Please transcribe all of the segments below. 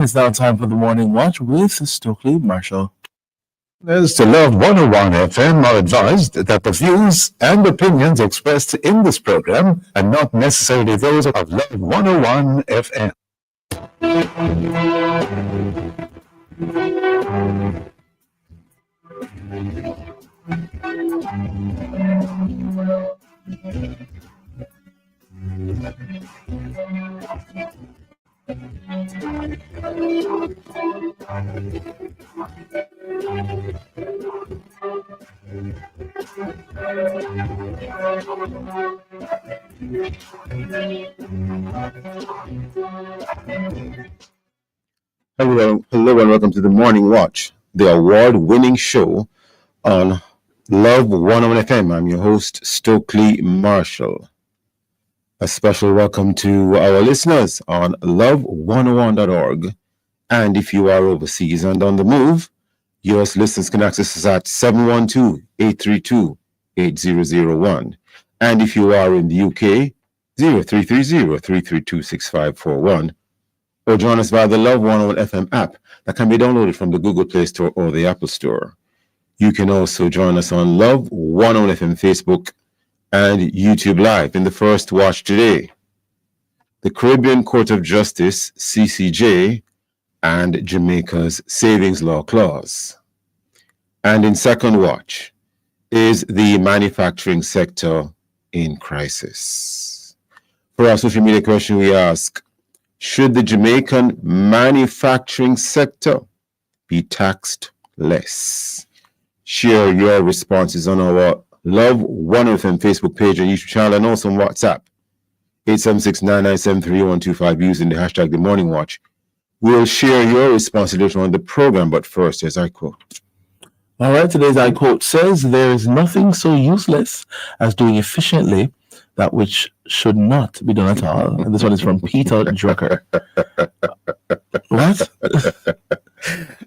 It's now time for the Morning Watch with Stokeley Marshall. As to Love 101 FM are advised that the views and opinions expressed in this program are not necessarily those of Love 101 FM. Hello and welcome to the Morning Watch, the award-winning show on Love 101 FM. I'm your host, Stokeley Marshall. A special welcome to our listeners on love101.org. And if you are overseas and on the move, US listeners can access us at 712-832-8001. And if you are in the UK, 0330-332-6541. Or join us via the Love 101 FM app that can be downloaded from the Google Play Store or the Apple Store. You can also join us on Love 101 FM Facebook and YouTube Live. In the first watch today, the Caribbean Court of Justice, CCJ, and Jamaica's Savings Law Clause. And in second watch is the manufacturing sector in crisis. For our social media question, we ask, should the Jamaican manufacturing sector be taxed less? Share your responses on our Love 101 FM Facebook page and YouTube channel, and also on WhatsApp, 876-997-3125, using the hashtag The Morning Watch. We'll share your response later on the program, but first, here's our quote. All right, today's I quote says, "There is nothing so useless as doing efficiently that which should not be done at all." And this one is from Peter Drucker. What?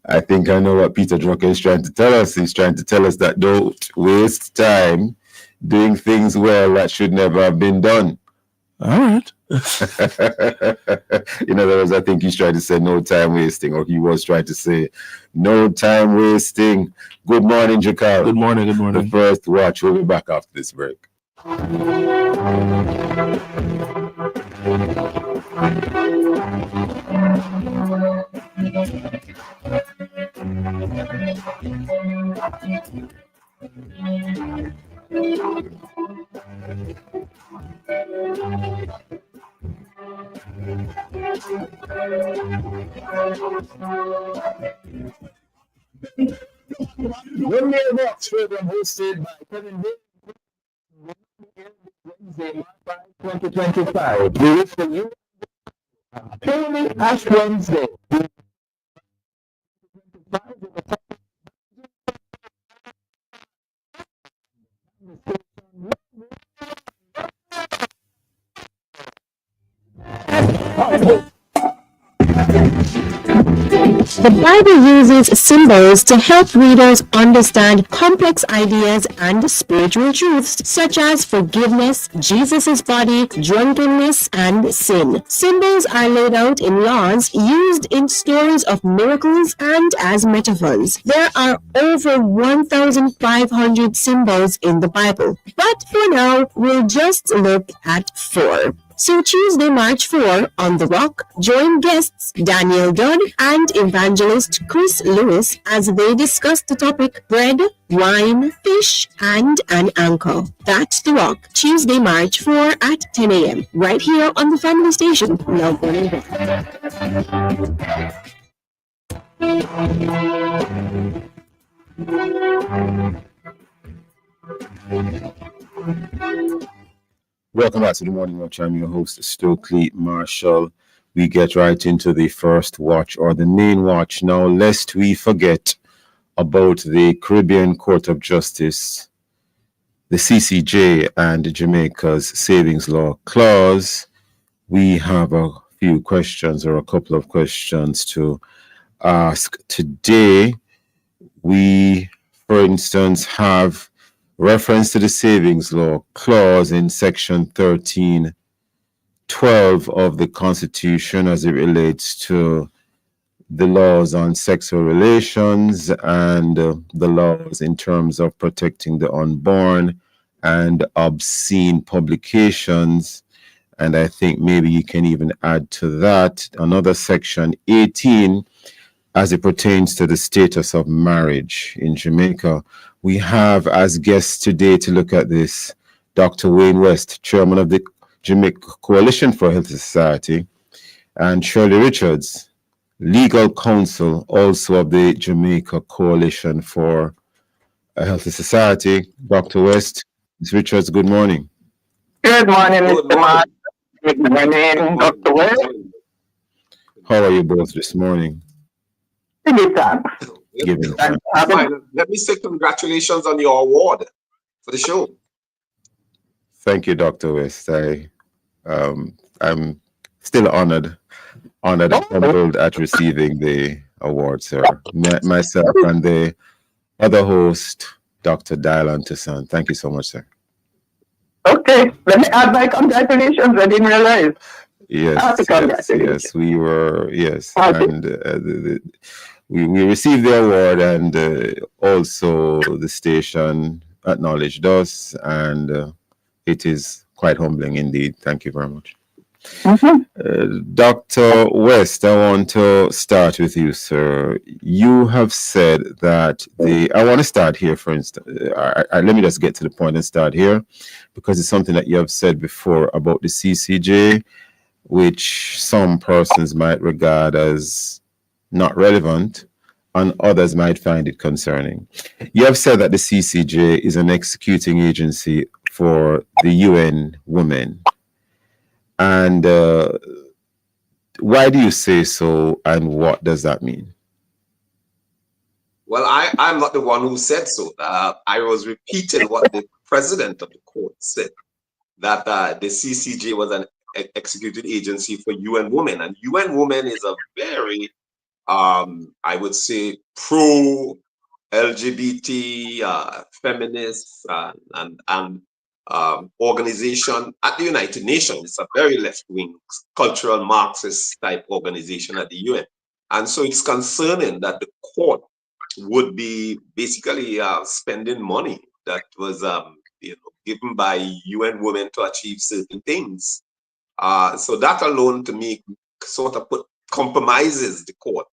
I think I know what Peter Drucker is trying to tell us. He's trying to tell us that don't waste time doing things well that should never have been done. All right. In other words, I think he's trying to say no time wasting, or he was trying to say no time wasting. Good morning, Jakar. Good morning. The first watch. We'll be back after this break. One Day Watch program hosted by Kevin Day. Wednesday, March 5, 2025. We wish for you Holy Ash Wednesday. The Bible uses symbols to help readers understand complex ideas and spiritual truths such as forgiveness, Jesus' body, drunkenness, and sin. Symbols are laid out in laws used in stories of miracles and as metaphors. There are over 1,500 symbols in the Bible, but for now, we'll just look at 4. So Tuesday, March 4, on The Rock, join guests Daniel Dodd and evangelist Chris Lewis as they discuss the topic bread, wine, fish, and an anchor. That's The Rock, Tuesday, March 4 at 10 a.m. right here on the family station, Love 101. Welcome back to the Morning Watch. I'm your host, Stokeley Marshall. We get right into the first watch, or the main watch now, lest we forget about the Caribbean Court of Justice, the CCJ, and Jamaica's Savings Law Clause. We have a few questions, or a couple of questions to ask today. We, for instance, have reference to the Savings Law Clause in Section 1312 of the Constitution as it relates to the laws on sexual relations and the laws in terms of protecting the unborn and obscene publications. And I think maybe you can even add to that another section 18 as it pertains to the status of marriage in Jamaica. We have as guests today to look at this Dr. Wayne West, chairman of the Jamaica Coalition for Healthy Society, and Shirley Richards, legal counsel also of the Jamaica Coalition for a Healthy Society. Dr. West, Ms. Richards, good morning. Good morning, Mr. Mark. Good morning, Dr. West. How are you both this morning? Give thanks. Giving thanks. Let me say congratulations on your award for the show. Thank you, Dr. West. I'm still honored and humbled at receiving the award, sir. Myself and the other host, Dr. Dylan Toussaint. Thank you so much, sir. Okay, let me add my congratulations. I didn't realize. Yes, we were, and we received the award, and also the station acknowledged us, and it is quite humbling indeed. Thank you very much. Dr. West, I want to start with you, sir. You have said that I want to start here, for instance. Let me just get to the point and start here, because it's something that you have said before about the CCJ, which some persons might regard as not relevant, and others might find it concerning. You have said that the CCJ is an executing agency for the UN Women. And why do you say so, and what does that mean? Well, I'm not the one who said so. I was repeating what the president of the court said, that the CCJ was an executed agency for UN Women. And UN Women is a very, I would say, pro-LGBT, feminist, and organization at the United Nations. It's a very left-wing, cultural Marxist type organization at the UN. And so it's concerning that the court would be basically spending money that was given by UN Women to achieve certain things. So that alone, to me, sort of compromises the court.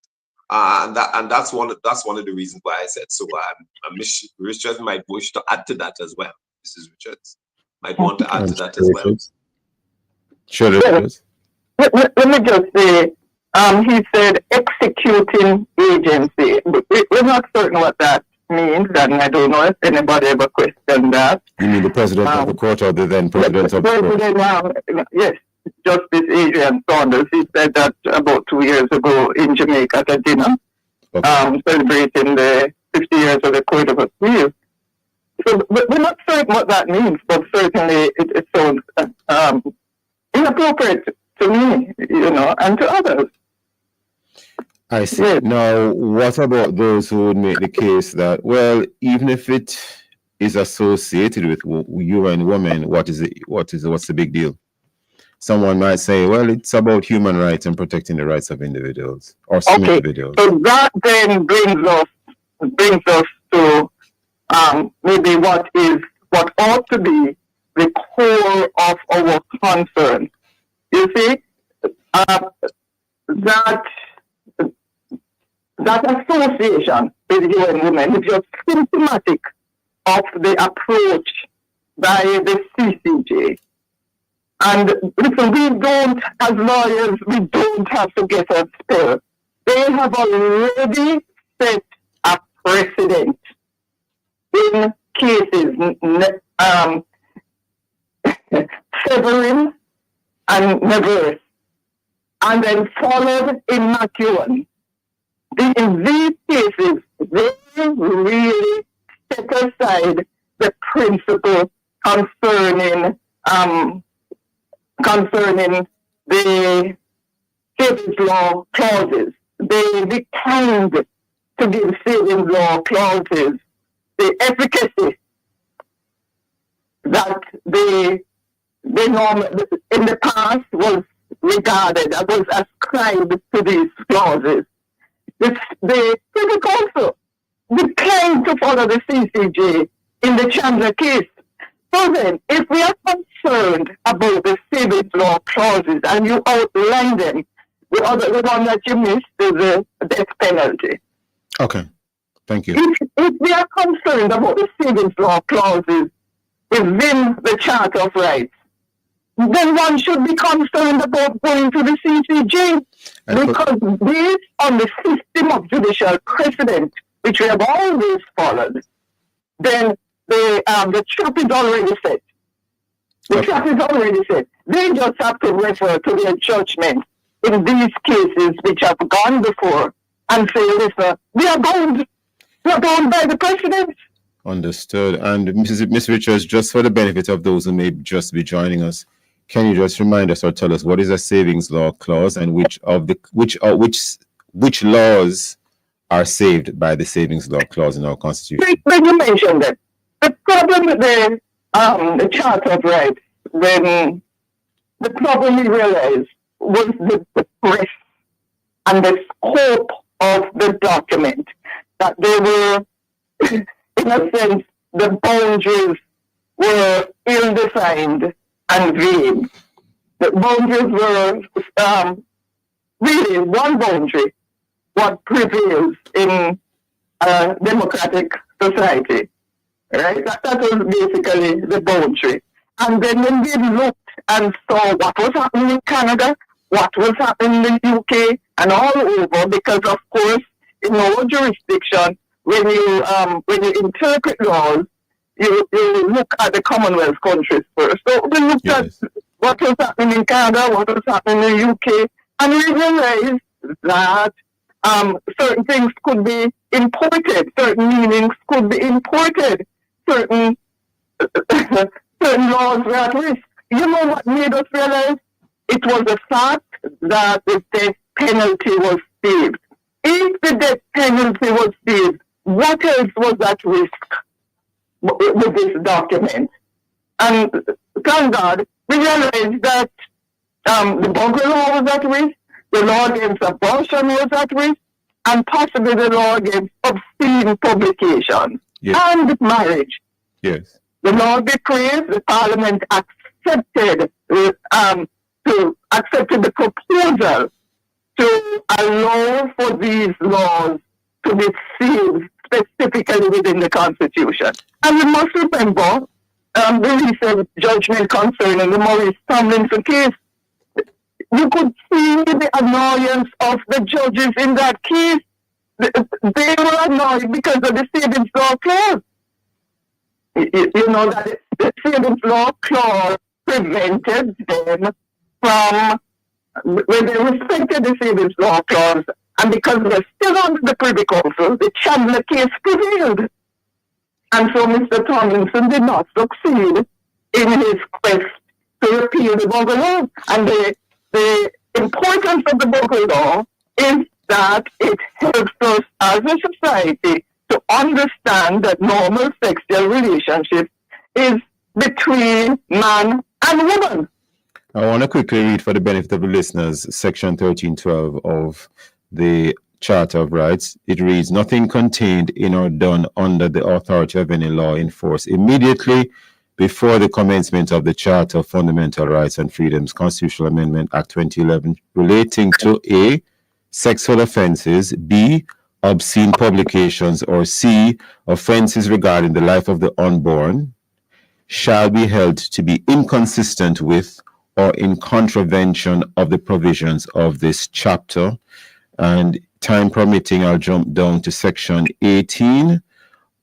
And that's one of the reasons why I said so. Ms. Richards might wish to add to that as well. Mrs. Richards might want to add to that as well. Sure. Let me just say, he said executing agency. We're not certain what that means, and I don't know if anybody ever questioned that. You mean the president of the court or the then president of the court? Yes, Justice Adrian Saunders. He said that about 2 years ago in Jamaica at a dinner, celebrating the 50 years of the Court of Appeal. So we're not certain what that means, but certainly it sounds inappropriate to me, and to others. I see. Yes. Now, what about those who would make the case that, well, even if it is associated with UN Women, what's the big deal? Someone might say, well, it's about human rights and protecting the rights of individuals or some individuals. So that then brings us to maybe what ought to be the core of our concern. You see, that association with UN Women is just symptomatic of the approach by the CCJ. And listen, as lawyers, we don't have to get a spell. They have already set a precedent in cases, Severin and Nevis, and then followed in McEwen. In these cases, they really set aside the principle concerning the savings law clauses. They declined to give savings law clauses the efficacy that the norm in the past was regarded, was ascribed to these clauses. the Privy Council declined to follow the CCJ in the Chandler case. So then, if we are concerned about the savings law clauses and you outline them, the one that you missed is the death penalty. Okay, thank you. If we are concerned about the savings law clauses within the Charter of Rights, then one should be concerned about going to the CCJ, because based on the system of judicial precedent, which we have always followed, then the trap is already set. The trap is already set. They just have to refer to their judgment in these cases which have gone before and say, listen, we are bound by the precedent. Understood. And Miss Richards, just for the benefit of those who may just be joining us, can you just remind us or tell us what is a savings law clause and which laws are saved by the savings law clause in our Constitution? When you mentioned that, the problem with the Charter of Rights, when the problem we realized was the breadth and the scope of the document, that they were, in a sense, the boundaries were ill-defined and vague. The boundaries were really one boundary, what prevails in a democratic society, right? That was basically the boundary. And then when we looked and saw what was happening in Canada, what was happening in the UK, and all over, because of course, in our jurisdiction, when you interpret laws, you look at the Commonwealth countries first. So we looked at what was happening in Canada, what was happening in the UK, and we realized that certain things could be imported, certain meanings could be imported, certain laws were at risk. You know what made us realize? It was the fact that the death penalty was saved. If the death penalty was saved, what else was at risk with this document? And thank God, we realized that the bunker law was at risk, the law against abortion was at risk, and possibly the law against obscene publication and marriage. Yes. The law decrees, the Parliament accepted the proposal to allow for these laws to be sealed specifically within the Constitution. And we must remember the recent judgment concerning the Maurice Tomlinson case. You could see the annoyance of the judges in that case. They were annoyed because of the savings law clause. You know that the savings law clause prevented them from, when they respected the savings law clause, and because they're still under the Privy Council, the Chandler case prevailed. And so Mr. Tomlinson did not succeed in his quest to repeal the bunker law. And the importance of the bunker law is that it helps us as a society to understand that normal sexual relationship is between man and woman. I want to quickly read for the benefit of the listeners, Section 1312 of the Charter of Rights. It reads, nothing contained in or done under the authority of any law in force immediately before the commencement of the Charter of Fundamental Rights and Freedoms, Constitutional Amendment Act 2011, relating to A, sexual offenses, B, obscene publications, or C, offenses regarding the life of the unborn, shall be held to be inconsistent with or in contravention of the provisions of this chapter. And time permitting, I'll jump down to Section 18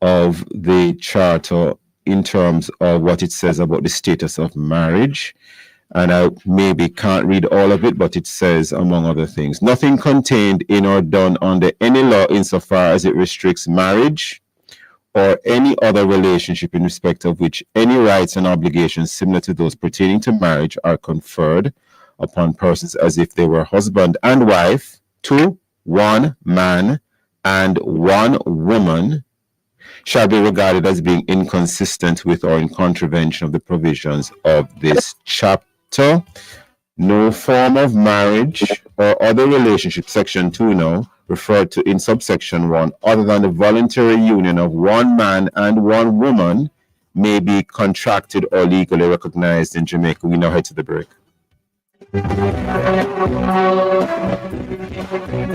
of the Charter in terms of what it says about the status of marriage. And I maybe can't read all of it, but it says, among other things, nothing contained in or done under any law insofar as it restricts marriage or any other relationship in respect of which any rights and obligations similar to those pertaining to marriage are conferred upon persons as if they were husband and wife to one man and one woman, shall be regarded as being inconsistent with or in contravention of the provisions of this chapter. No form of marriage or other relationship, section 2 now, referred to in subsection 1, other than the voluntary union of one man and one woman, may be contracted or legally recognized in Jamaica. We now head to the break.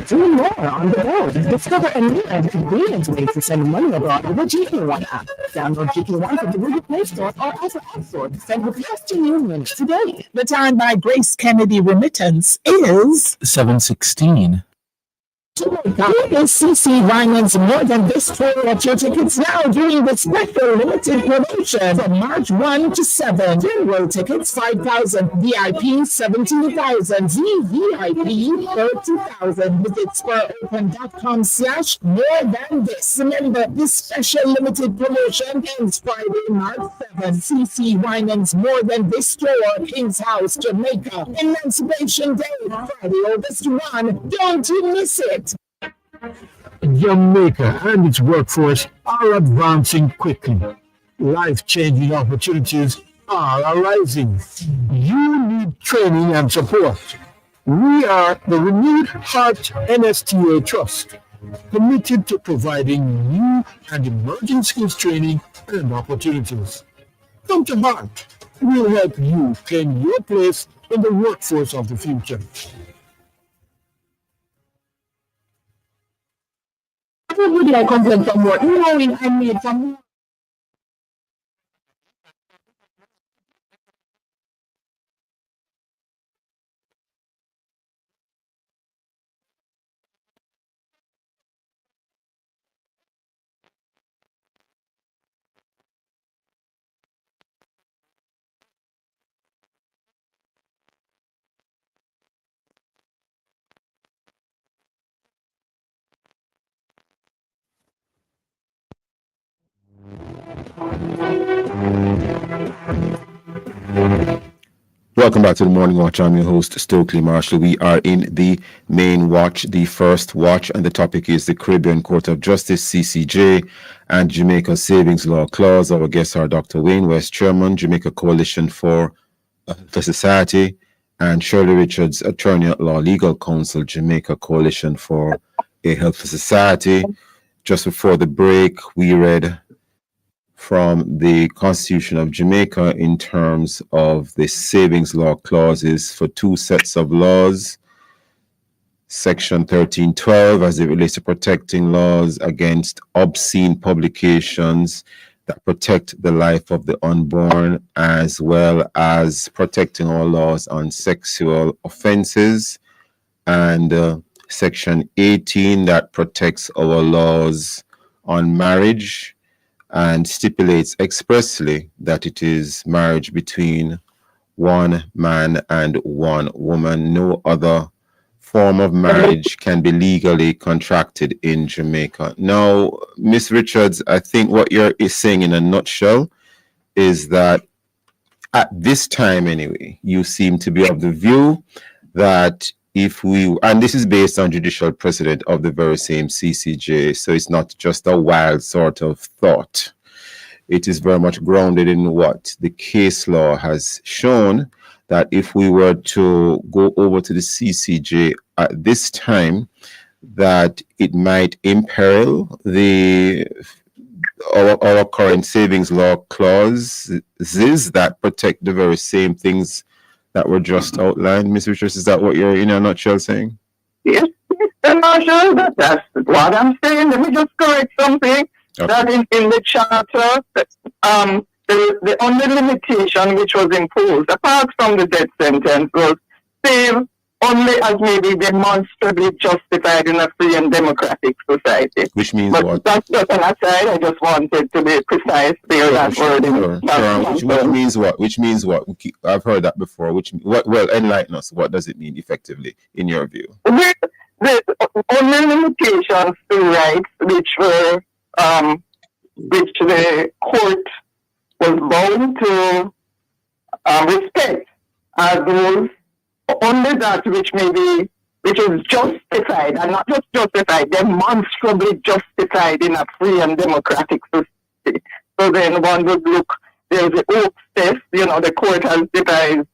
Do more on the road. Discover a new and convenient way to send money abroad with the GK1 app. Download GK1 from the Google Play Store or Apple App Store to send with Western Union today. The time by Grace Kennedy Remittance is 7:16. Jamaica. Is CC Winans More Than This tour at your tickets now during the special limited promotion from March 1 to 7. General tickets 5,000, VIP 17,000, VVIP 30,000. Visit SquareOpen.com/more than this. Remember, this special limited promotion ends Friday, March 7. CC Winans More Than This tour, King's House, Jamaica. Emancipation Day, Friday, August 1. Don't you miss it. Jamaica and its workforce are advancing quickly. Life-changing opportunities are arising. You need training and support. We are the Renewed Heart NSTA Trust, committed to providing new and emerging skills training and opportunities. Come to Heart. We'll help you claim your place in the workforce of the future. What would I complain from work? Knowing I made from Welcome back to the Morning Watch. I'm your host, Stokeley Marshall. We are in the main watch, the first watch, and the topic is the Caribbean Court of Justice, CCJ, and Jamaica Savings Law Clause. Our guests are Dr. Wayne West, Chairman, Jamaica Coalition for Society, and Shirley Richards, Attorney at Law, Legal Counsel, Jamaica Coalition for a Health for Society. Just before the break, we read from the Constitution of Jamaica in terms of the savings law clauses for two sets of laws. Section 1312 as it relates to protecting laws against obscene publications that protect the life of the unborn, as well as protecting our laws on sexual offenses, and Section 18 that protects our laws on marriage and stipulates expressly that it is marriage between one man and one woman. No other form of marriage can be legally contracted in Jamaica. Now, Miss Richards, I think what you're saying in a nutshell is that at this time anyway, you seem to be of the view that if we, and this is based on judicial precedent of the very same CCJ, so it's not just a wild sort of thought. It is very much grounded in what the case law has shown, that if we were to go over to the CCJ at this time, that it might imperil our current savings law clauses that protect the very same things that were just outlined. Ms. Richards, is that what you're in a nutshell saying? Yes, Mr. Marshall, that's what I'm saying. Let me just correct something. Okay. That in the charter, the only limitation which was imposed, apart from the death sentence, was save only as may be demonstrably justified in a free and democratic society. Which means but what? That's just an aside. I just wanted to be precise there. That wording. Which means what? Which means what? I've heard that before. Well, enlighten us. What does it mean effectively, in your view? The only limitations to rights which were which the court was bound to respect are those only that which is justified, and not just justified, demonstrably justified in a free and democratic society. So then one would look, there's the Oaks test, the court has devised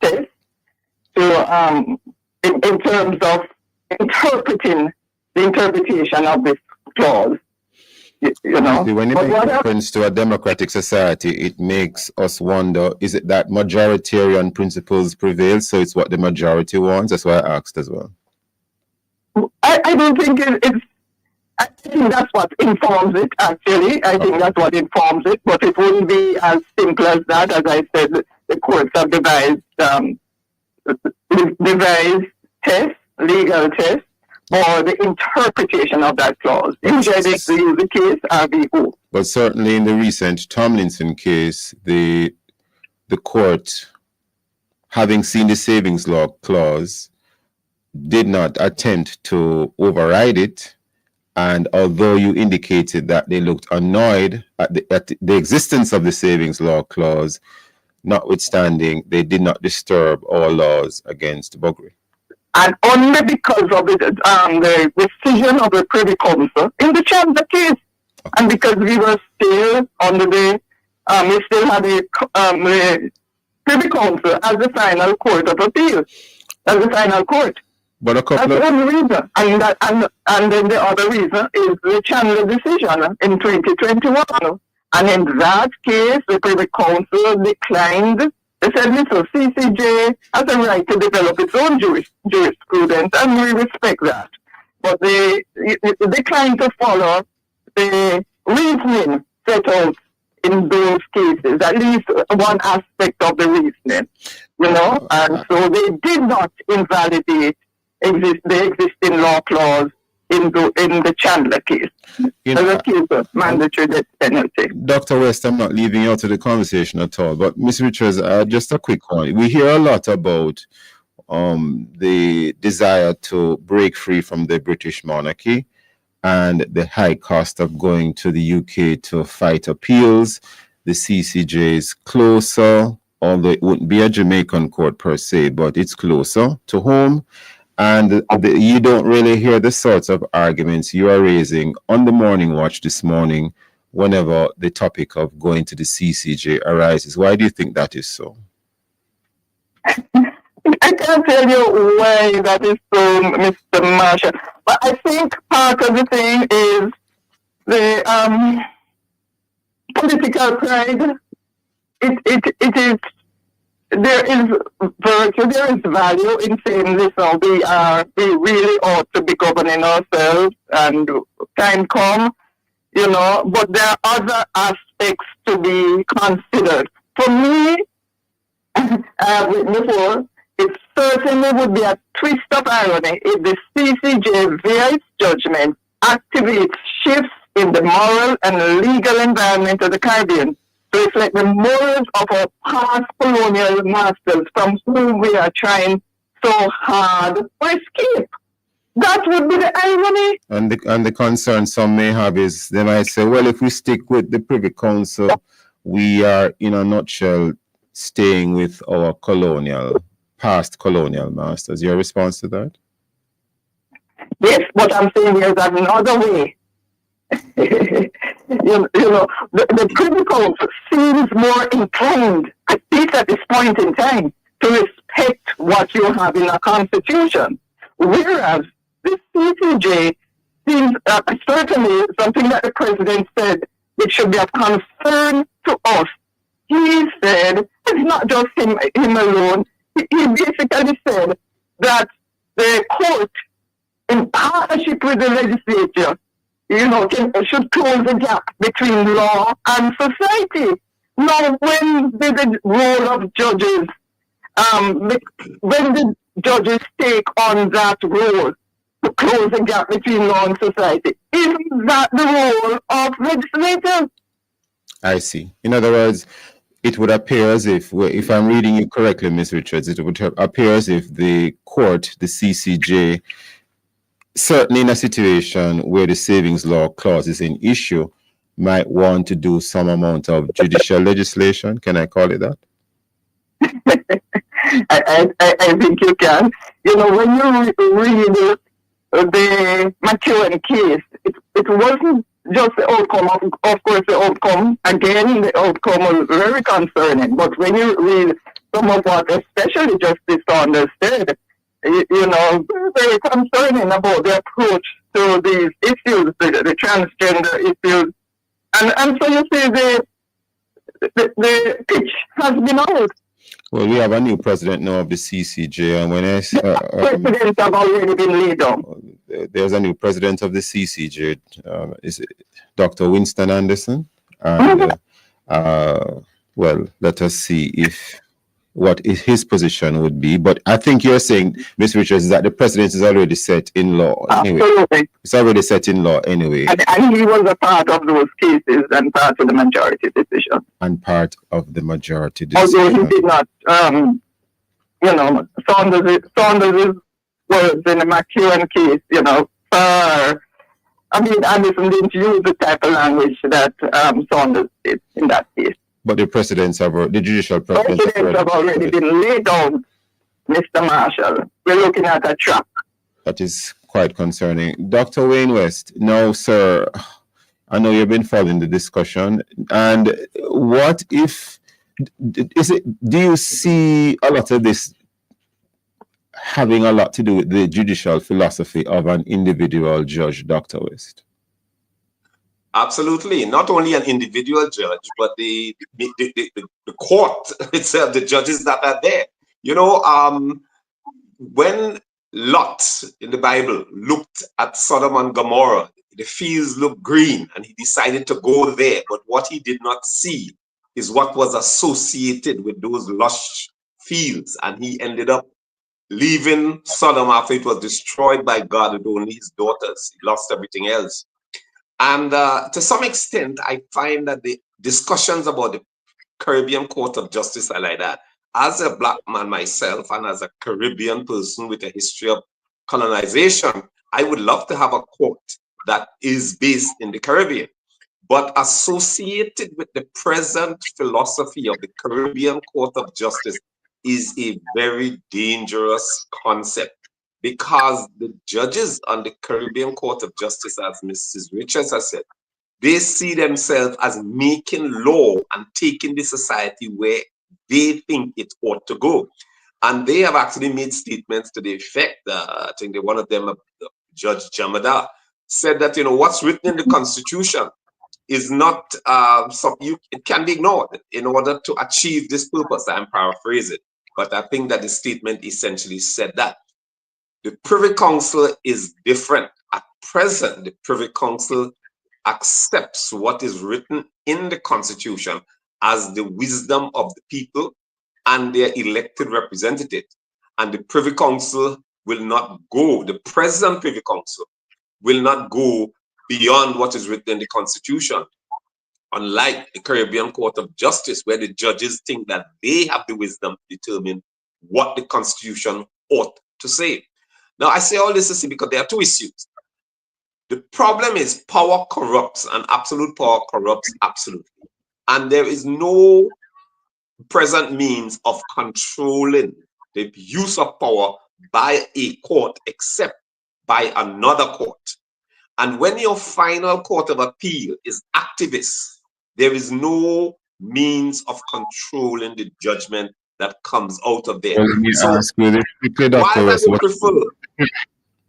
tests to in terms of interpreting the interpretation of this clause. You know, when it but makes reference to a democratic society, it makes us wonder: is it that majoritarian principles prevail? So it's what the majority wants. That's why I asked as well. I don't think it's. I think that's what informs it. Actually, I think that's what informs it. But it wouldn't be as simple as that. As I said, the courts have devised tests, legal tests, or the interpretation of that clause. Usually they use the case RVO. But certainly in the recent Tomlinson case, the court, having seen the savings law clause, did not attempt to override it. And although you indicated that they looked annoyed at the existence of the savings law clause, notwithstanding, they did not disturb our laws against buggery. And only because of the decision of the Privy Council in the Chandler case, and because we were still under we still had the Privy Council as the final court of appeal, as the final court. But a couple That's one reason, and then the other reason is the Chandler decision in 2021. And in that case, the Privy Council declined. They said, listen, CCJ has a right to develop its own jurisprudence, and we respect that. But they declined to follow the reasoning set out in those cases, at least one aspect of the reasoning, you know. And so they did not invalidate the existing law clause in the Chandler case. As a case of mandatory death penalty. Dr. West, I'm not leaving you out of the conversation at all, but Ms. Richards, just a quick one. We hear a lot about the desire to break free from the British monarchy and the high cost of going to the UK to fight appeals. The CCJ is closer, although it wouldn't be a Jamaican court per se, but it's closer to home. And you don't really hear the sorts of arguments you are raising on the Morning Watch this morning whenever the topic of going to the CCJ arises. Why do you think that is so? I can't tell you why that is so, Mr. Marshall. But I think part of the thing is the political pride. It is. There is virtue, there is value in saying, listen, we really ought to be governing ourselves, and time come, you know, but there are other aspects to be considered. For me, I've written before, it certainly would be a twist of irony if the CCJ, via its judgment, activates shifts in the moral and legal environment of the Caribbean to reflect the morals of our past colonial masters from whom we are trying so hard to escape. That would be the irony. And the concern some may have is they might say, well, if we stick with the Privy Council, we are, in a nutshell, staying with our past colonial masters. Your response to that? Yes, what I'm saying is another way. you know, the Privy Council seems more inclined, at least at this point in time, to respect what you have in a constitution, whereas the CCJ seems certainly something that the president said it should be a concern to us. He said it's not just him alone. He basically said that the court, in partnership with the legislature, you know, should close the gap between law and society. Now, when the role of judges, when the judges take on that role to close the gap between law and society, isn't that the role of legislators? I see. In other words, it would appear as if I'm reading you correctly, Ms. Richards, it would appear as if the court, the CCJ, certainly in a situation where the savings law clause is in issue, might want to do some amount of judicial legislation. Can I call it that? I think you can. You know, when you read the McEwen case, it wasn't just the outcome. Of course, the outcome, again, the outcome was very concerning. But when you read some of what especially Justice Saunders said, very concerning about the approach to these issues, the transgender issues. And so you see the pitch has been out. Well, we have a new president now of the CCJ, and when presidents have already been laid down. There's a new president of the CCJ, is it Dr. Winston Anderson? And well, let us see what his position would be. But I think you're saying, Ms. Richards, that the president is already set in law. Anyway. Absolutely. It's already set in law anyway. And he was a part of those cases and part of the majority decision. And part of the majority decision. Although he did not, Saunders' words in the McEwen case, Anderson didn't use the type of language that Saunders did in that case. But the judicial presidents have already been laid down, Mr. Marshall. We're looking at a trap. That is quite concerning. Dr. Wayne West, now, sir, I know you've been following the discussion. And what if, do you see a lot of this having a lot to do with the judicial philosophy of an individual judge, Dr. West? Absolutely. Not only an individual judge, but the court itself, the judges that are there. When Lot in the Bible looked at Sodom and Gomorrah, the fields looked green and he decided to go there. But what he did not see is what was associated with those lush fields. And he ended up leaving Sodom after it was destroyed by God with only his daughters. He lost everything else. And to some extent, I find that the discussions about the Caribbean Court of Justice are like that. As a Black man myself and as a Caribbean person with a history of colonization, I would love to have a court that is based in the Caribbean. But associated with the present philosophy of the Caribbean Court of Justice is a very dangerous concept. Because the judges on the Caribbean Court of Justice, as Mrs. Richards has said, they see themselves as making law and taking the society where they think it ought to go. And they have actually made statements to the effect, I think one of them, Judge Jamada, said that, what's written in the Constitution is not something, it can be ignored in order to achieve this purpose. I'm paraphrasing, but I think that the statement essentially said that. The Privy Council is different. At present, the Privy Council accepts what is written in the Constitution as the wisdom of the people and their elected representatives. And the Privy Council will not go, the present Privy Council will not go beyond what is written in the Constitution. Unlike the Caribbean Court of Justice, where the judges think that they have the wisdom to determine what the Constitution ought to say. Now, I say all this to say because there are two issues. The problem is power corrupts, and absolute power corrupts absolutely. And there is no present means of controlling the use of power by a court except by another court. And when your final court of appeal is activist, there is no means of controlling the judgment that comes out of there. Well, let me ask you quickly, Dr. West.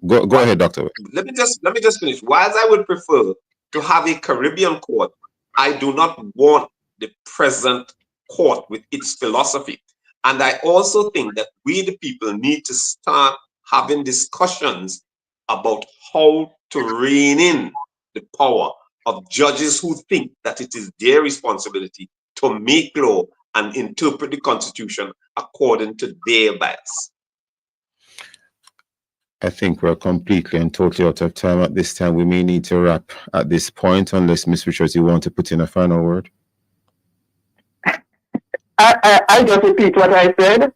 Go ahead, Dr. West. Let me just finish. Whilst I would prefer to have a Caribbean court, I do not want the present court with its philosophy. And I also think that we, the people, need to start having discussions about how to rein in the power of judges who think that it is their responsibility to make law and interpret the Constitution according to their bias. I think we're completely and totally out of time at this time. We may need to wrap at this point, unless Ms. Richards, you want to put in a final word. I just repeat what I said.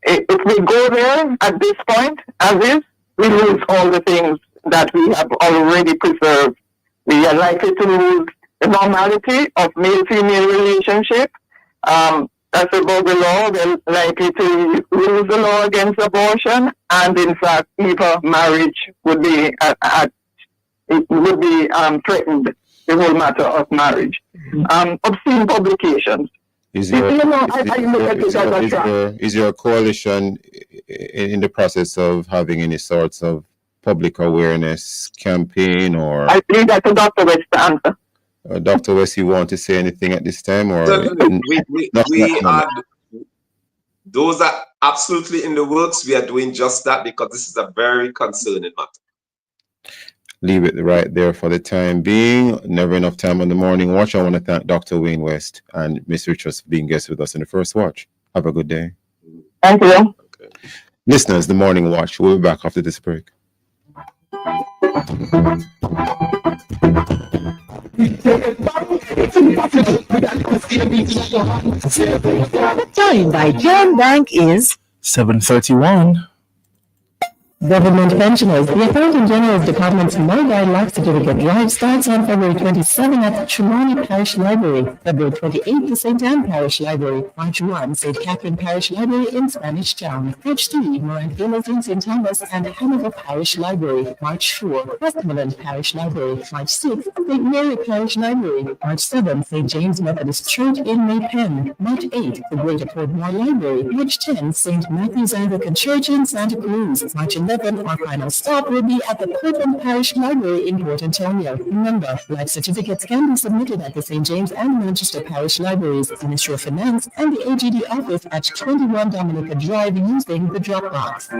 If we go there at this point, as is, we lose all the things that we have already preserved. We are likely to lose the normality of male-female relationship. That's above the law. We're likely to lose the law against abortion, and in fact, even marriage would be threatened. The whole matter of marriage. Obscene publications. Is You your know, I look at it as a trap. is your coalition in the process of having any sorts of public awareness campaign, or I believe that's a Dr. West to answer. Dr. West, you want to say anything at this time, or Certainly, nothing at we the are, moment? those are absolutely in the works. We are doing just that because this is a very concerning matter. Leave it right there for the time being. Never enough time on the morning watch. I want to thank Dr. Wayne West and Miss Richards for being guests with us in the first watch. Have a good day. Thank you. Okay. Listeners, the morning watch. We'll be back after this break. Joined by John Bank is 7:31. Government pensioners. The Accountant General's Department's Mobile Life Certificate Drive starts on February 27 at Trelawney Parish Library, February 28 the St. Anne Parish Library, March 1 St. Catherine Parish Library in Spanish Town, March 3 Morant Villas in St. Thomas and Hanover Parish Library, March 4 Westmoreland Parish Library, March 6 St. Mary Parish Library, March 7 St. James Methodist Church in Maypen, March 8 the Greater Portmore Library, March 10 St. Matthew's Anglican Church in Santa Cruz, March 11 our final stop will be at the Portland Parish Library in Port Antonio. Remember, life certificates can be submitted at the St. James and Manchester Parish Libraries, Ministry of Finance, and the AGD office at 21 Dominica Drive using the Dropbox.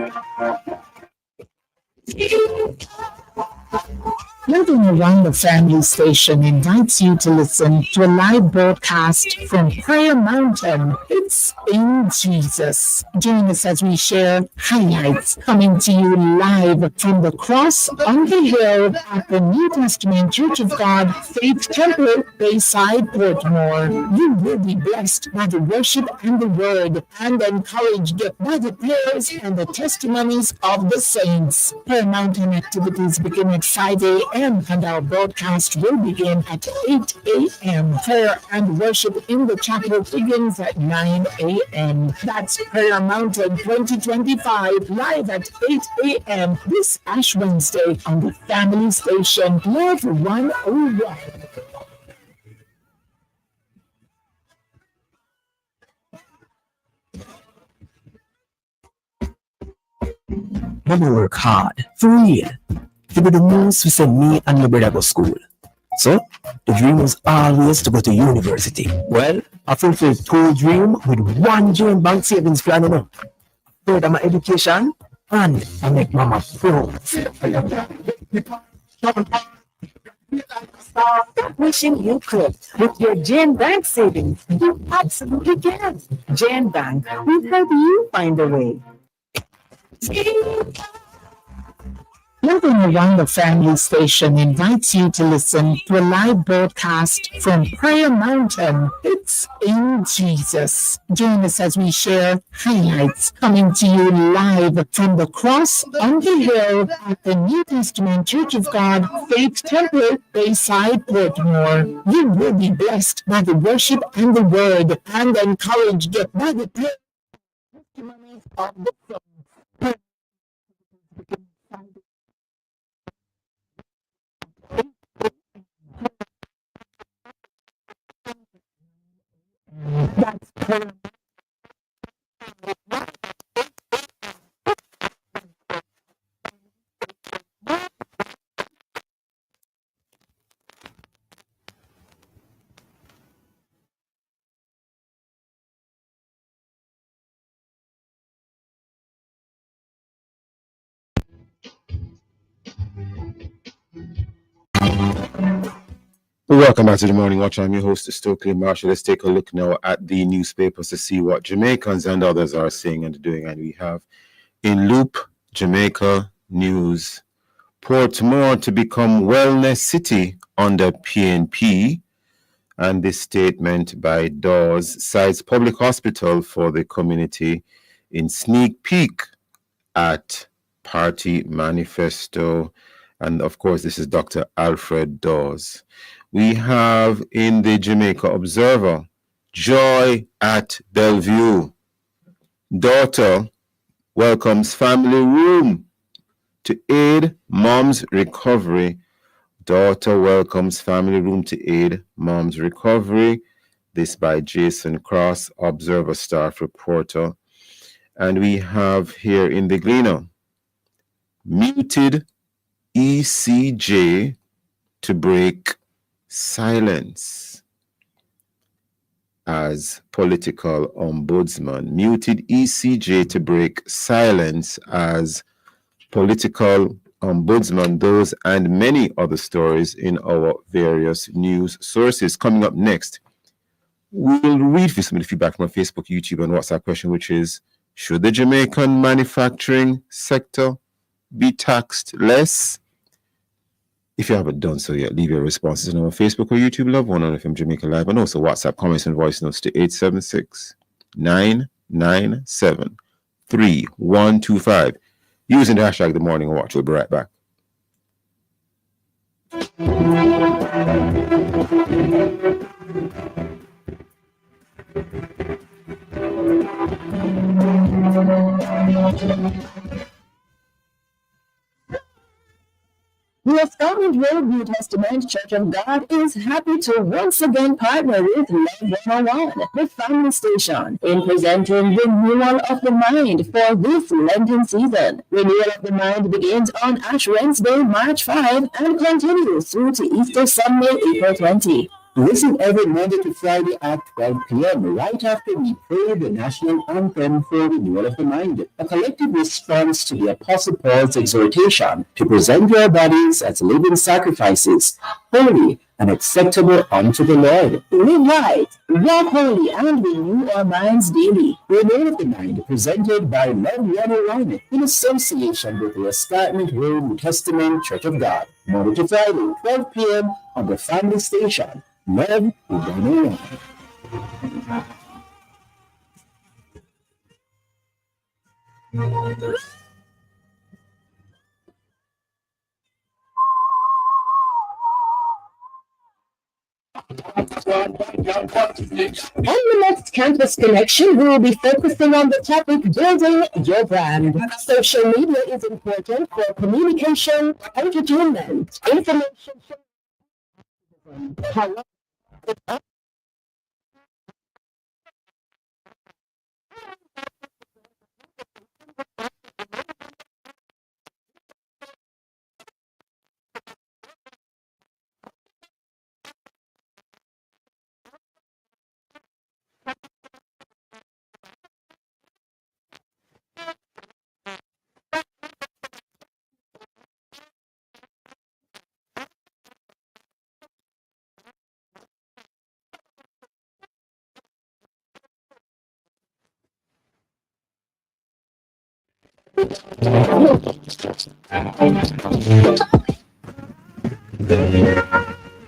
Loving Around the Family Station invites you to listen to a live broadcast from Prayer Mountain. It's in Jesus. Join us as we share highlights coming to you live from the cross on the hill at the New Testament Church of God Faith Temple, Bayside, Portmore. You will be blessed by the worship and the word and encouraged by the prayers and the testimonies of the saints. Prayer Mountain activities begin at 5 a.m. and our broadcast will begin at 8 a.m. Prayer and worship in the chapel begins at 9 a.m. That's Prayer Mountain 2025 live at 8 a.m. this Ash Wednesday on the Family Station, Love 101. Mama work hard, for real, to be the news we send me and my brother go school. So, the dream was always to go to university. Well, I fulfilled 2 dreams with 1 joint bank savings plan, you know. Further my education, and I make mama proud. Wishing you could. With your Jane Bank savings, you absolutely can. Jane Bank will help you find a way. Loving Around the Family Station invites you to listen to a live broadcast from Prayer Mountain. It's in Jesus. Join us as we share highlights coming to you live from the cross on the hill at the New Testament Church of God Faith Temple, Bayside, Portmore. You will be blessed by the worship and the word and encouraged by the testimonies of the saints. That's prayer. Welcome back to the Morning Watch. I'm your host, Stokeley Marshall. Let's take a look now at the newspapers to see what Jamaicans and others are saying and doing. And we have in Loop, Jamaica News, Portmore to become wellness city under PNP. And this statement by Dawes cites public hospital for the community in sneak peek at party manifesto. And of course, this is Dr. Alfred Dawes. We have in the Jamaica Observer, joy at Bellevue. Daughter welcomes family room to aid mom's recovery. Daughter welcomes family room to aid mom's recovery. This by Jason Cross, Observer staff reporter. And we have here in the Gleaner, muted ECJ to break silence as political ombudsman. Muted ECJ to break silence as political ombudsman. Those and many other stories in our various news sources. Coming up next, we'll read for some of the feedback from our Facebook, YouTube, and WhatsApp question, which is, should the Jamaican manufacturing sector be taxed less? If you haven't done so yet, leave your responses on our Facebook or YouTube Love 100 FM Jamaica Live, and also WhatsApp comments and voice notes to 876-997-3125 using the hashtag The Morning Watch. We'll be right back. The Scotland Road New Testament Church of God is happy to once again partner with Love 101, the family station, in presenting Renewal of the Mind for this Lenten season. Renewal of the Mind begins on Ash Wednesday, March 5, and continues through to Easter Sunday, April 20. Listen every Monday to Friday at 12 p.m. right after we pray the national anthem for renewal of the mind, a collective response to the Apostle Paul's exhortation to present your bodies as living sacrifices, holy and acceptable unto the Lord. Live right, walk holy, and renew our minds daily. Renewal of the Mind, presented by Love 101 in association with the Escarpment Road New Testament Church of God, Monday to Friday, 12 p.m. on the family station. Love 101. On the next Campus Connection, we will be focusing on the topic building your brand. Social media is important for communication, entertainment, information.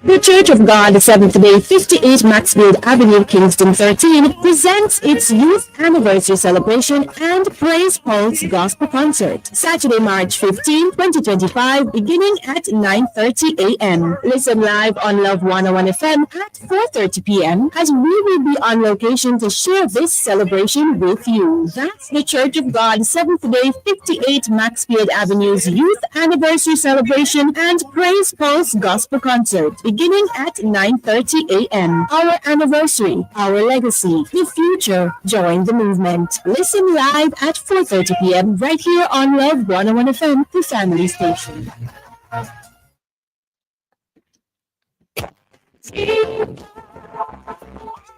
The Church of God, Seventh-day, 58 Maxfield Avenue, Kingston 13, presents its youth anniversary celebration and Praise Pulse Gospel Concert, Saturday, March 15, 2025, beginning at 9:30 a.m. Listen live on Love 101 FM at 4:30 p.m. as we will be on location to share this celebration with you. That's the Church of God, Seventh-day, 58 Maxfield Avenue's youth anniversary celebration and Praise Pulse Gospel Concert, beginning at 9:30 a.m. Our anniversary, our legacy, the future. Join the movement. Listen live at 4:30 p.m. right here on Love 101 FM, the family station.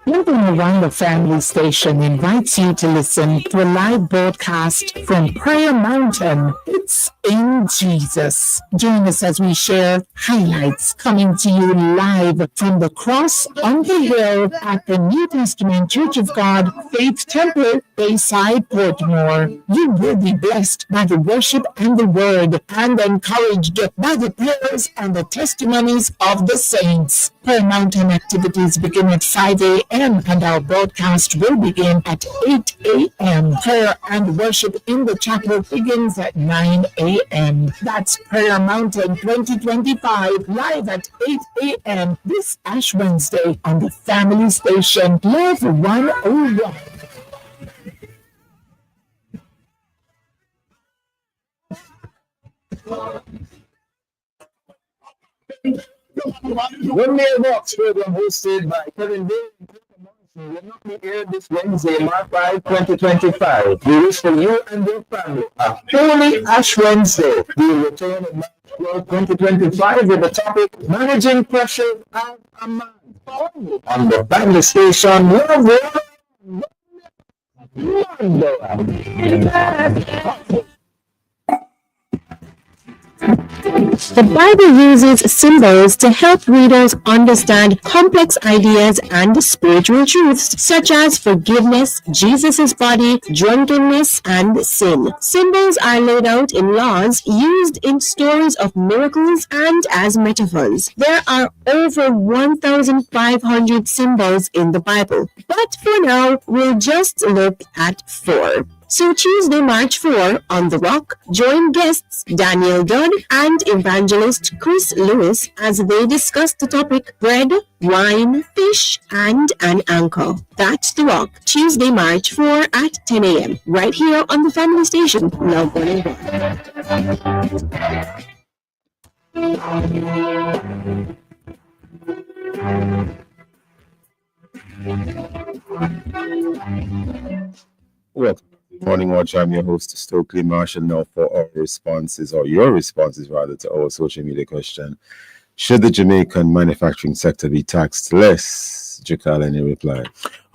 Love 101, the family station, invites you to listen to a live broadcast from Prayer Mountain. It's in Jesus. Join us as we share highlights coming to you live from the cross on the hill at the New Testament Church of God, Faith Temple, Bayside, Portmore. You will be blessed by the worship and the word, and encouraged by the prayers and the testimonies of the saints. Prayer Mountain activities begin at 5 a.m. and our broadcast will begin at 8 a.m. Prayer and worship in the chapel begins at 9 a.m. That's Prayer Mountain 2025, live at 8 a.m. this Ash Wednesday on the family station, Love 101. One Mailbox program hosted by Kevin Day. will not be aired this Wednesday, March 5, 2025. We wish for you and your family a Holy Ash Wednesday. We will return on March 12, 2025 with the topic Managing Pressure as a Man. On the family station, Love Monday. The Bible uses symbols to help readers understand complex ideas and spiritual truths, such as forgiveness, Jesus' body, drunkenness, and sin. Symbols are laid out in laws used in stories of miracles and as metaphors. There are over 1,500 symbols in the Bible, but for now, we'll just look at 4. So Tuesday, March 4, on The Rock, join guests Daniel Dodd and evangelist Chris Lewis as they discuss the topic bread, wine, fish, and an anchor. That's The Rock, Tuesday, March 4 at 10 a.m. right here on the family station, Love 101. Welcome. Morning Watch. I'm your host, Stokeley Marshall. Now for our responses, or your responses rather, to our social media question: should the Jamaican manufacturing sector be taxed less? Jakal, any reply?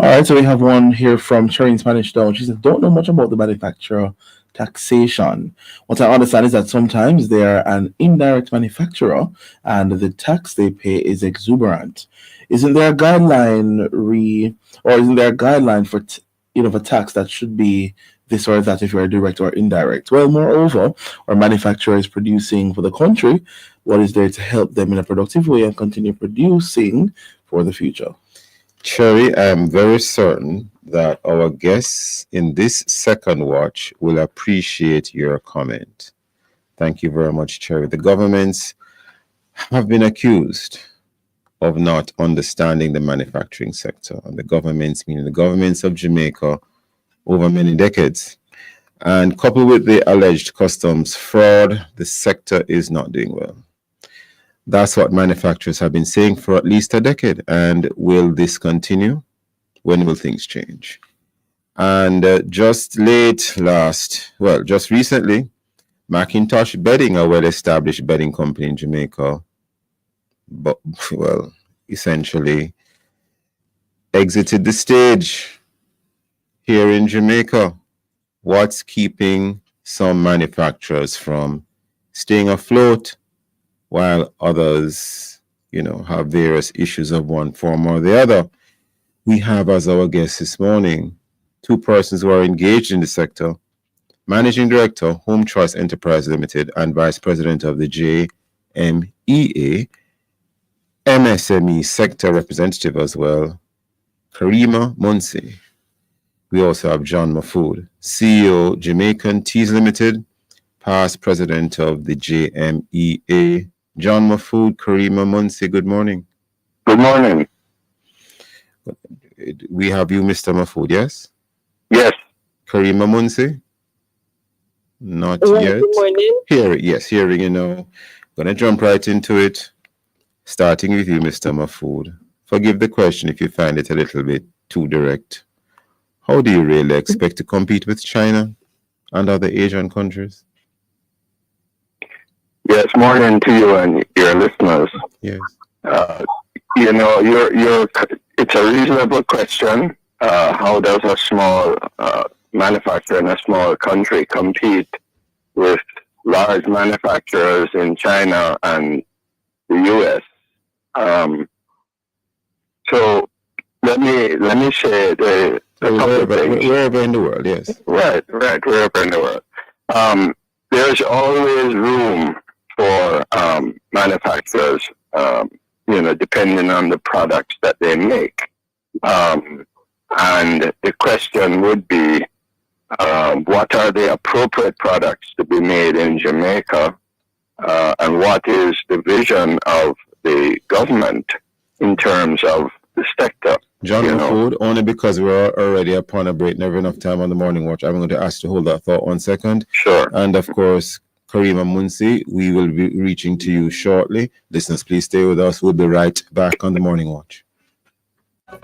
All right, so we have one here from Cherry in Spanish Town. She says, don't know much about the manufacturer taxation. What I understand is that sometimes they are an indirect manufacturer and the tax they pay is exuberant. Isn't there a guideline for for tax that should be this or that if you're direct or indirect? Well, moreover, our manufacturer is producing for the country. What is there to help them in a productive way and continue producing for the future? Cherry, I am very certain that our guests in this second watch will appreciate your comment. Thank you very much, Cherry. The governments have been accused of not understanding the manufacturing sector, and the governments, meaning the governments of Jamaica, over many decades. And coupled with the alleged customs fraud, the sector is not doing well. That's what manufacturers have been saying for at least a decade. And will this continue? When will things change? And just recently, Macintosh Bedding, a well-established bedding company in Jamaica, essentially exited the stage here in Jamaica. What's keeping some manufacturers from staying afloat while others, have various issues of one form or the other? We have as our guests this morning 2 persons who are engaged in the sector: Managing Director, Home Choice Enterprise Limited, and Vice President of the JMEA, MSME sector representative as well, Karima Munsi. We also have John Mahfood, CEO, Jamaican Teas Limited, past president of the JMEA. John Mahfood, Karima Munsi, good morning. Good morning. We have you, Mr. Mahfood, yes? Yes. Karima Munsi? Not yet. Good morning. Hearing, Gonna jump right into it. Starting with you, Mr. Mahfood. Forgive the question if you find it a little bit too direct. How do you really expect to compete with China and other Asian countries? Yes, morning to you and your listeners. Yes. It's a reasonable question. How does a small manufacturer in a small country compete with large manufacturers in China and the U.S.? So let me say wherever in the world, yes. Right, wherever in the world. There's always room for manufacturers, depending on the products that they make. And the question would be, what are the appropriate products to be made in Jamaica? And what is the vision of the government in terms of the sector? John Mahfood, only because we're already upon a break, never enough time on the morning watch, I'm going to ask you to hold that thought 1 second. Sure. And of course, Karima Munsi, we will be reaching to you shortly. Listeners, please stay with us. We'll be right back on the morning watch. Jamaica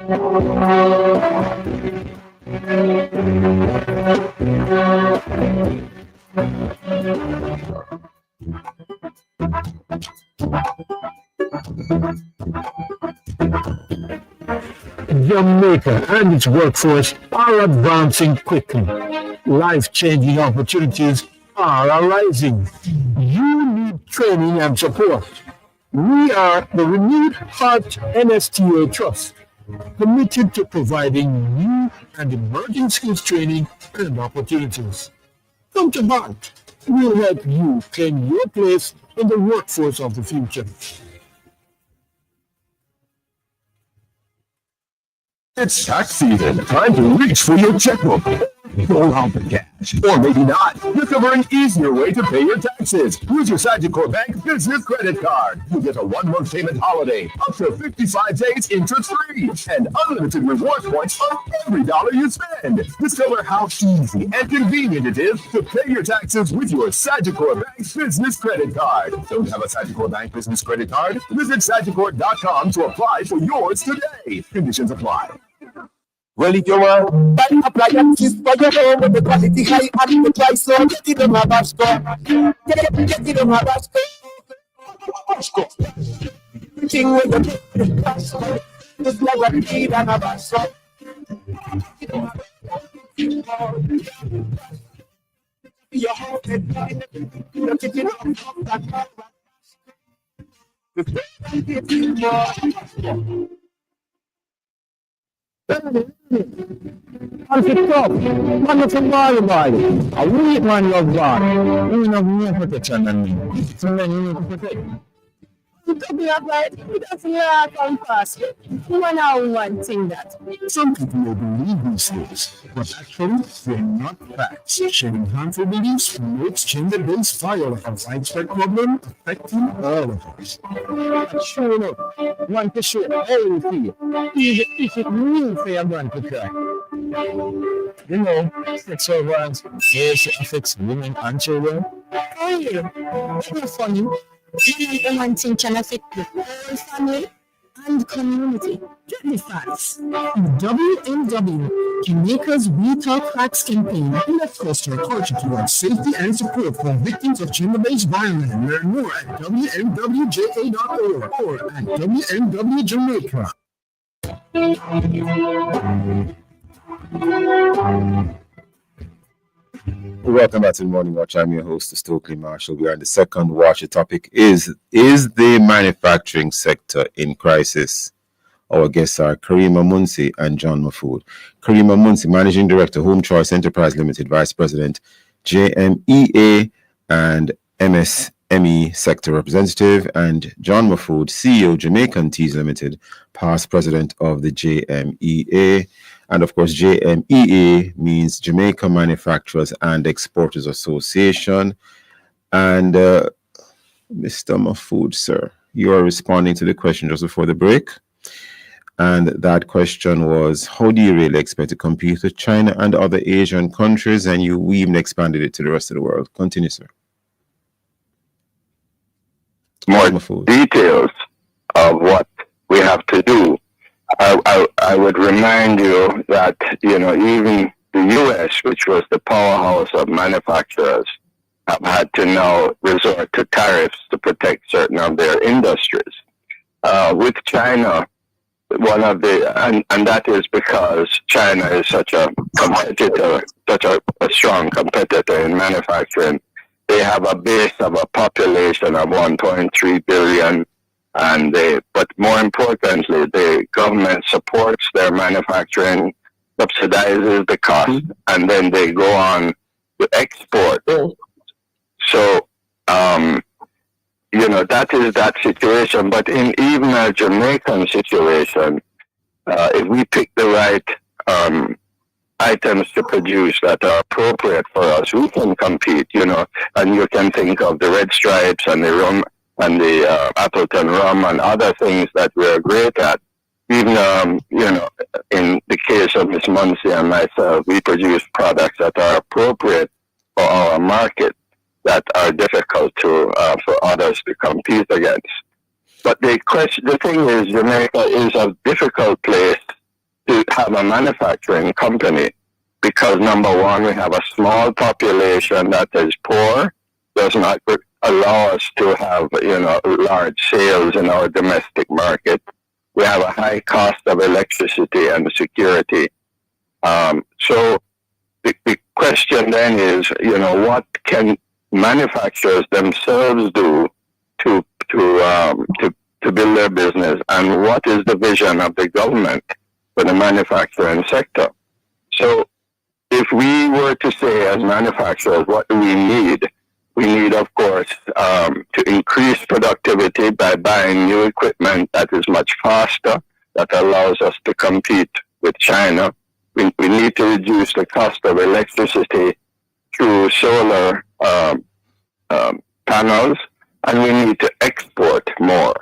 and its workforce are advancing quickly. Life-changing opportunities are arising. You need training and support. We are the Renewed Heart NSTA Trust, committed to providing new and emerging skills training and opportunities. Come to Heart. We'll help you claim your place in the workforce of the future. It's tax season. Time to reach for your checkbook. Pull out the cash. Or maybe not. Discover an easier way to pay your taxes. Use your Sagicor Bank Business Credit Card. You get a 1-month payment holiday, up to 55 days interest-free, and unlimited reward points on every dollar you spend. Discover how easy and convenient it is to pay your taxes with your Sagicor Bank Business Credit Card. Don't have a Sagicor Bank Business Credit Card? Visit Sagicor.com to apply for yours today. Conditions apply. Well, if you want buy appliances for your home with the quality high and the price low, get it on Habasco. Get it on Habasco. Everything with the Habasco. Just like what you need on Habasco. Your home and you're taking off that On TikTok, man from Bali. A weak man love God. You have no protection on me. So then you need to protect. Talking about it doesn't come fast. One hour one thing that. Some people may believe these things, but actually they're not facts. Sharing harmful beliefs makes gender-based violence a widespread problem affecting all of us. But sure enough, one to share how you feel. Even if it means they are going to cry. You know, sex violence affects women and children. Oh yeah, that's funny. And one thing can affect the whole family and community. Get the facts. WMW, Jamaica's We Talk Facts campaign, left foster culture towards safety and support for victims of gender-based violence. Learn more at WMWJA.org or at WMW Jamaica. Welcome back to the Morning Watch. I'm your host, Stokeley Marshall. We are in the second watch. The topic is the manufacturing sector in crisis? Our guests are Karima Munsi and John Mahfood. Karima Munsi, Managing Director, Home Choice Enterprise Limited, Vice President, JMEA and MSME Sector Representative, and John Mahfood, CEO, Jamaican Teas Limited, past President of the JMEA. And of course, JMEA means Jamaica Manufacturers and Exporters Association. And Mr. Mahfood, sir, you are responding to the question just before the break. And that question was, how do you really expect to compete with China and other Asian countries? And we even expanded it to the rest of the world. Continue, sir. More details of what we have to do. I would remind you that, even the U.S., which was the powerhouse of manufacturers, have had to now resort to tariffs to protect certain of their industries. With China, and that is because China is such a competitor, such a strong competitor in manufacturing. They have a base of a population of 1.3 billion. But more importantly, the government supports their manufacturing, subsidizes the cost, and then they go on to export. So, that is that situation. But in even a Jamaican situation, if we pick the right items to produce that are appropriate for us, we can compete, and you can think of the Red Stripes and the rum and the Appleton rum and other things that we're great at. Even, in the case of Miss Muncy and myself, we produce products that are appropriate for our market that are difficult for others to compete against. But the thing is, Jamaica is a difficult place to have a manufacturing company because number one, we have a small population that is poor, does not allow us to have large sales in our domestic market. We have a high cost of electricity and security. So the question then is, what can manufacturers themselves do to build their business, and what is the vision of the government for the manufacturing sector? So if we were to say as manufacturers, what do we need? We need, of course, to increase productivity by buying new equipment that is much faster, that allows us to compete with China. We need to reduce the cost of electricity through solar panels, and we need to export more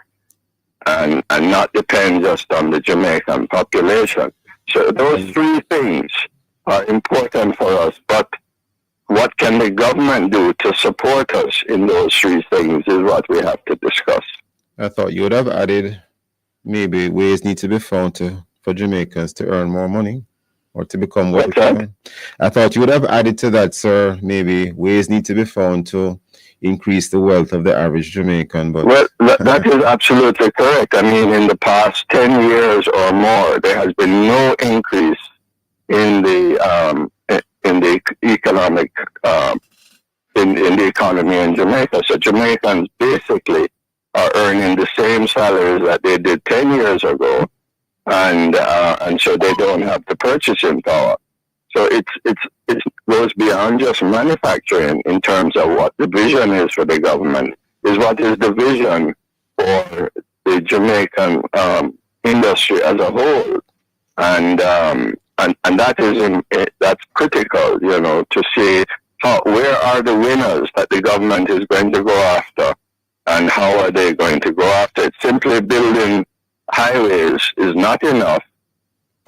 and not depend just on the Jamaican population. So those three things are important for us, but what can the government do to support us in those three things is what we have to discuss. I thought you would have added maybe ways need to be found for Jamaicans to earn more money or to become wealthy. I thought you would have added to that, sir, maybe ways need to be found to increase the wealth of the average Jamaican. But well, that is absolutely correct. I mean, in the past 10 years or more, there has been no increase in the economic in the economy in Jamaica. So Jamaicans basically are earning the same salaries that they did 10 years ago, and so they don't have the purchasing power. So it goes beyond just manufacturing in terms of what the vision is for the government. Is what is the vision for the Jamaican industry as a whole, and that's critical, to see where are the winners that the government is going to go after, and how are they going to go after it. Simply building highways is not enough,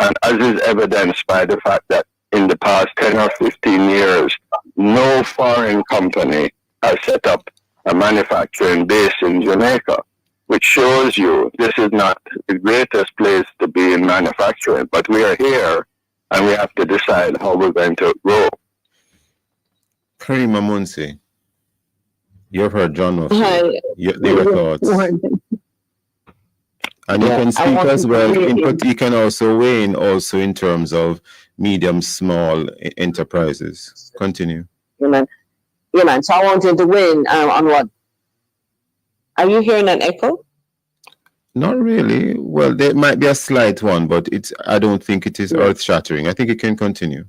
and as is evidenced by the fact that in the past 10 or 15 years, no foreign company has set up a manufacturing base in Jamaica, which shows you this is not the greatest place to be in manufacturing, but we are here and we have to decide how we're going to grow. Karima Munsi, you've heard John Murphy. Your thoughts. And you can speak as well. You can also weigh in also in terms of medium, small enterprises. Continue. Yeah, man. So I wanted to weigh in on what. Are you hearing an echo? Not really. Well, there might be a slight one, but I don't think it is earth-shattering. I think it can continue.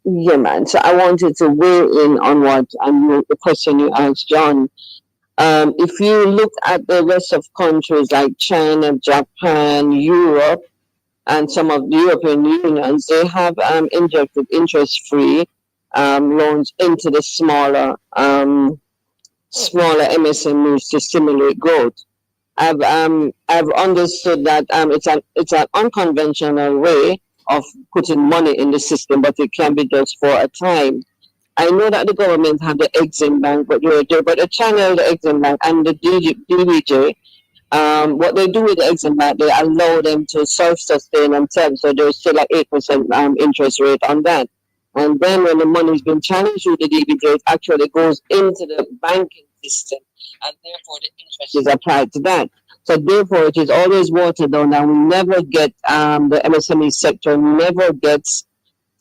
Yeah, man. So I wanted to weigh in on what the question you asked, John. If you look at the rest of countries like China, Japan, Europe, and some of the European unions, they have injected interest-free loans into the smaller MSMEs to stimulate growth. I've understood that it's an unconventional way of putting money in the system, but it can be just for a time. I know that the government have the Exim Bank, but the channel, the Exim Bank, and the DBJ, what they do with the Exim Bank, they allow them to self-sustain themselves, so there's still an 8% interest rate on that. And then when the money's been challenged through the DBJ, it actually goes into the banking system, and therefore the interest is applied to that. So therefore, it is always watered down, and we never get the MSME sector never gets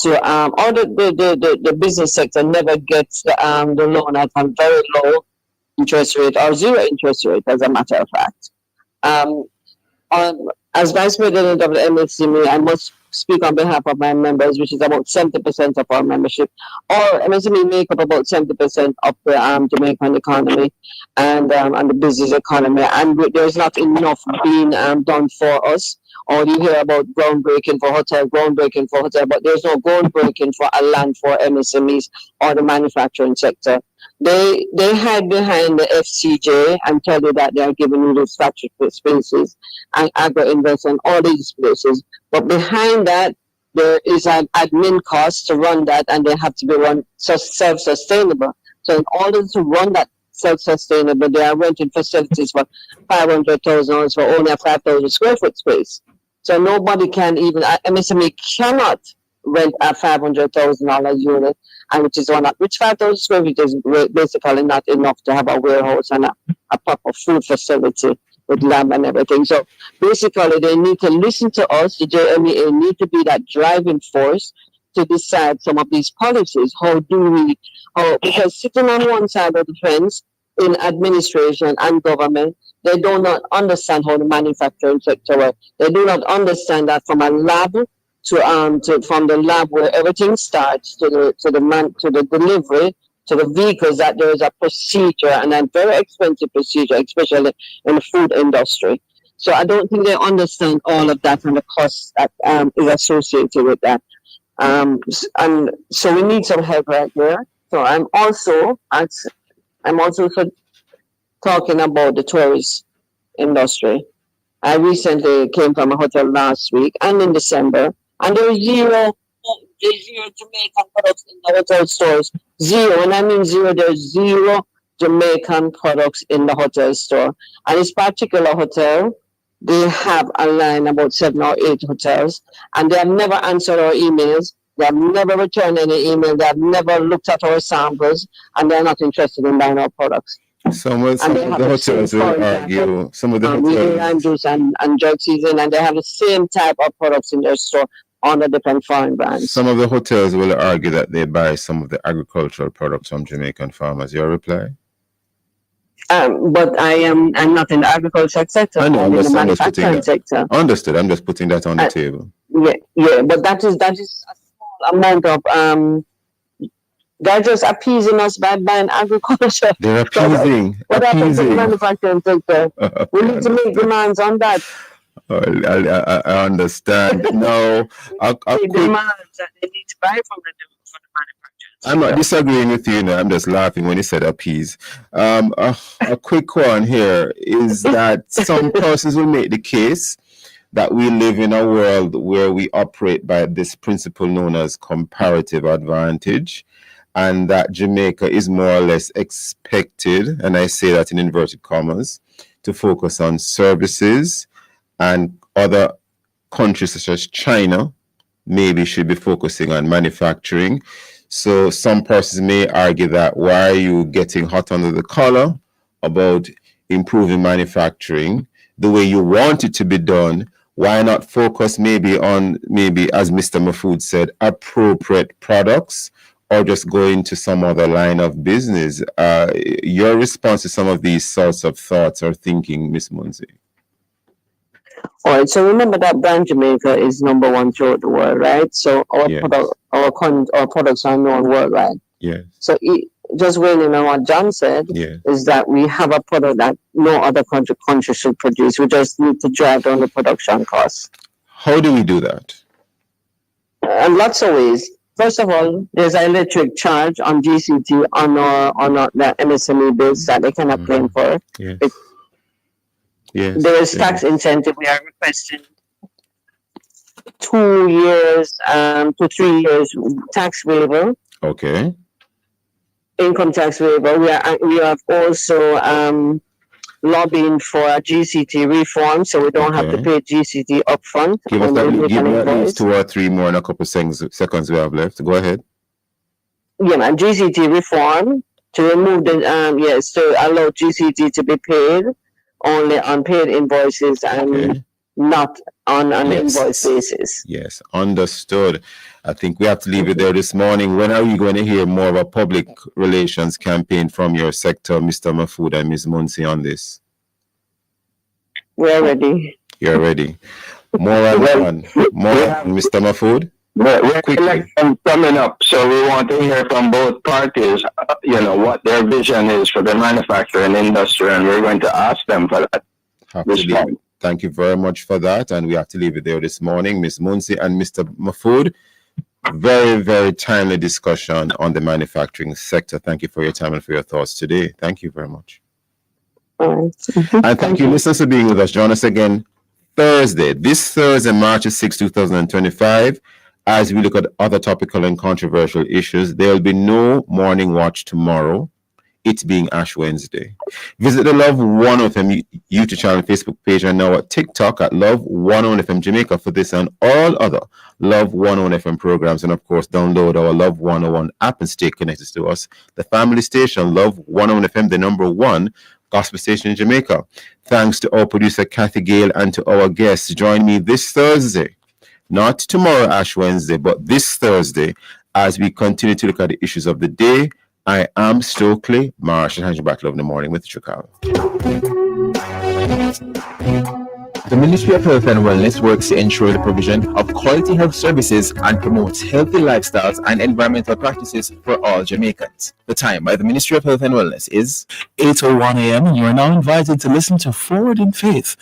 to or the business sector never gets the loan at a very low interest rate or zero interest rate, as a matter of fact. As Vice President of the MSME, I must speak on behalf of my members, which is about 70% of our membership. Or MSME make up about 70% of the Jamaican economy and the business economy. And there's not enough being done for us. Or you hear about groundbreaking for hotel, but there's no groundbreaking for a land for MSMEs or the manufacturing sector. They hide behind the FCJ and tell you that they are giving you those factory spaces and agro-invest and all these places. But behind that, there is an admin cost to run that, and they have to be run self-sustainable. So in order to run that self-sustainable. They are renting facilities for $500,000 for only a 5,000 square foot space. So nobody can even, MSME cannot rent a $500,000 unit, and which 5,000 square feet is basically not enough to have a warehouse and a proper food facility with lab and everything. So basically, they need to listen to us. The JMEA need to be that driving force to decide some of these policies. Because sitting on one side of the fence in administration and government, they do not understand how the manufacturing sector works. They do not understand that from a lab from the lab where everything starts to the delivery to the vehicles, that there is a procedure, and a very expensive procedure, especially in the food industry. So I don't think they understand all of that and the cost that is associated with that. And so we need some help right there. So I'm also talking about the tourist industry. I recently came from a hotel last week and in December, and there's zero Jamaican products in the hotel stores. Zero, and I mean zero. There's zero Jamaican products in the hotel store. And this particular hotel, they have a line about 7 or 8 hotels, and they have never answered our emails. They have never returned any email. They have never looked at our samples, and they're not interested in buying our products. Some of the hotels will argue. Some of the hotels, lime juice and drug season, and they have the same type of products in their store under different foreign brands. Some of the hotels will argue that they buy some of the agricultural products from Jamaican farmers. Your reply? But I'm not in the agricultural sector. I know, I'm in the manufacturing sector. Understood. I'm just putting that on the table. Yeah, but that is a small amount of they're just appeasing us by buying agriculture. They're appeasing. What happens to the manufacturing sector? We need to make demands on that. I understand. No, demands that they need to buy from the manufacturers. I'm not disagreeing with you. I'm just laughing when you said appease. A quick one here is that some persons will make the case that we live in a world where we operate by this principle known as comparative advantage, and that Jamaica is more or less expected, and I say that in inverted commas, to focus on services, and other countries such as China maybe should be focusing on manufacturing. So some persons may argue that why are you getting hot under the collar about improving manufacturing the way you want it to be done? Why not focus maybe on, as Mr. Mafood said, appropriate products, or just go into some other line of business? Your response to some of these sorts of thoughts or thinking, Ms. Munzi? All right, so remember that brand Jamaica is number one throughout the world, right? So our products are known worldwide. Yeah. So just waiting on what John said, is that we have a product that no other country should produce. We just need to drive down the production costs. How do we do that? In lots of ways. First of all, there's an electric charge on GCT on the MSME bills that they cannot claim for. Yeah. There is tax incentive. We are requesting 2 years to 3 years tax waiver. Okay. Income tax waiver. We have also lobbying for a GCT reform, so we don't have to pay GCT upfront. Give at least 2 or 3 more in a couple seconds we have left. Go ahead. Yeah, man. GCT reform to remove the to allow GCT to be paid only on paid invoices and not on an invoice basis. Yes, understood. I think we have to leave it there this morning. When are we going to hear more of a public relations campaign from your sector, Mr. Mafood and Ms. Munzi, on this? We're ready. You're ready. More on Mr. Mafood? Election coming up, so we want to hear from both parties, what their vision is for the manufacturing industry, and we're going to ask them for that. Thank you very much for that, and we have to leave it there this morning. Ms. Munzi and Mr. Mafood, very, very timely discussion on the manufacturing sector. Thank you for your time and for your thoughts today. Thank you very much. All right. And thank you, listeners, for being with us. Join us again this Thursday, March 6, 2025, as we look at other topical and controversial issues. There will be no morning watch tomorrow. it being Ash Wednesday. Visit the Love 1FM YouTube channel and Facebook page, and now at TikTok at Love 1FM Jamaica for this and all other Love 101 FM programs. And of course, download our Love 101 app and stay connected to us. The family station, Love 101 FM, the number one gospel station in Jamaica. Thanks to our producer, Kathy Gale, and to our guests. Join me this Thursday, not tomorrow, Ash Wednesday, but this Thursday, as we continue to look at the issues of the day. I am Stokeley Marsh, and hand you back to Love in the Morning with Chicago. The Ministry of Health and Wellness works to ensure the provision of quality health services and promotes healthy lifestyles and environmental practices for all Jamaicans. The time by the Ministry of Health and Wellness is 8:01 a.m. and you are now invited to listen to Forward in Faith.